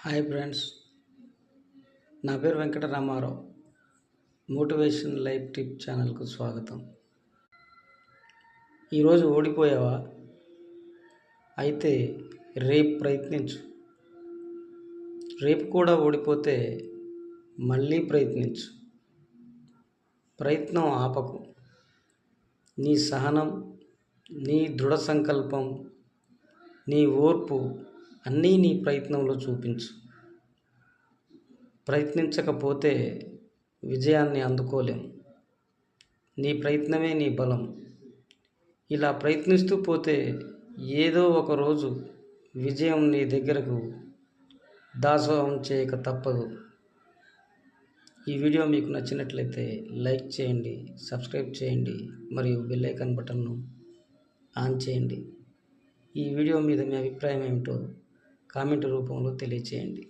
Hi friends, నా పేరు Venkataramarao. Motivation life tip ఛానల్కు స్వాగతం. ఈరోజు ఓడిపోయావా? అయితే రేపు ప్రయత్నించు. రేపు కూడా ఓడిపోతే మళ్ళీ ప్రయత్నించు. ప్రయత్నం ఆపకు. నీ సహనం, నీ దృఢ సంకల్పం, నీ ఓర్పు అన్నీ నీ ప్రయత్నంలో చూపించు. ప్రయత్నించకపోతే విజయాన్ని అందుకోలేం. నీ ప్రయత్నమే నీ బలం. ఇలా ప్రయత్నిస్తూ పోతే ఏదో ఒక రోజు విజయం నీ దగ్గరకు దాసోహం చేయక తప్పదు. ఈ వీడియో మీకు నచ్చినట్లయితే లైక్ చేయండి, సబ్స్క్రైబ్ చేయండి మరియు బెల్ ఐకాన్ బటన్ను ఆన్ చేయండి. ఈ వీడియో మీద మీ అభిప్రాయం ఏమిటో కామెంట్ రూపంలో తెలియచేయండి.